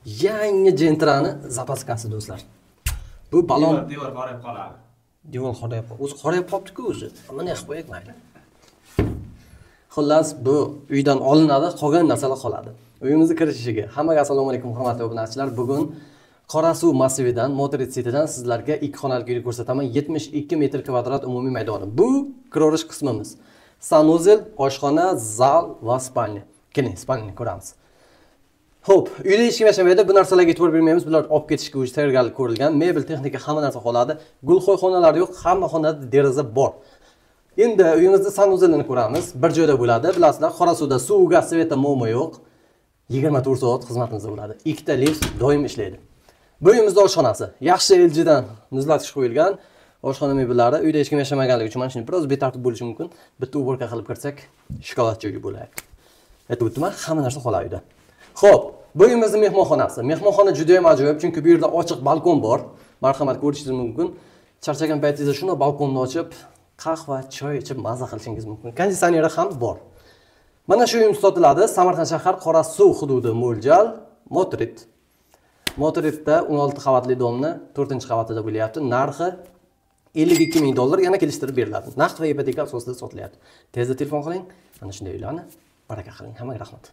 yangi Gentrani zapaskasi do'stlar. Bu balon devor qorayib qoladi. Devor qorayib qoldi. O'zi qorayib qolibdi-ku o'zi. Mana yaxshi qo'yaylik mayli. Xullas, bu uydan olinadi, qolgan narsalar qoladi. Uyimizga kirishiga. Hammaga assalomu alaykum, hurmatli obunachilar. Bugun Qorasuv massividan, Motorit City'dan sizlarga ikki xonalik uyni ko'rsataman. 72 metr kvadrat umumiy maydoni. Bu kiro'rish qismimiz. Sanuzel, oshxona, zal va spalnya. Keling, spalnyani ko'ramiz. Xo'p, uyda hech kim yashamaydi, bu narsalarga e'tibor bermaymiz. Bular olib ketishga o'zi tayyorgarlik ko'rilgan. Mebel, texnika, hamma narsa qoladi. Gulxo'y xonalari yo'q, hamma xonada deraza bor. Endi uyimizda sanuzelni ko'ramiz. Bir joyda bo'ladi. Bilasizlar, Qorasuvda suv, gaz, sveta, momo yo'q. 24 soat xizmatimizda bo'ladi. Ikkita lift doim ishlaydi. Bu uyimizda oshxonasi. Yaxshi LGdan muzlatish qo'yilgan. Oshxona mebellari uyda hech kim yashamaganligi uchun mana shuni biroz betartib bo'lishi mumkin. Bitta uborka qilib kirsak, shokolad joyi bo'ladi. Aytib o'tdim, hamma narsa qoladi uyda. Xo'p, bu uyimizning mehmonxonasi. Mehmonxona juda ham ajoyib, chunki bu yerda ochiq balkon bor. Marhamat, ko'rishingiz mumkin. Charchagan paytingizda shuni balkonni ochib, qahva, choy ichib maza qilishingiz mumkin. Konditsioneri ham bor. Mana shu uyimiz sotiladi. Samarqand shahar Qorasuv hududi mo'ljal Motorit. Motoritda 16 qavatli domni 4-qavatida bo'lyapti. Narxi $52 ming, yana kelishtirib beriladi. Naqd va ipoteka asosida sotilyapti. Tezda telefon qiling. Mana shunday uylarni baraka qiling. Hammaga rahmat.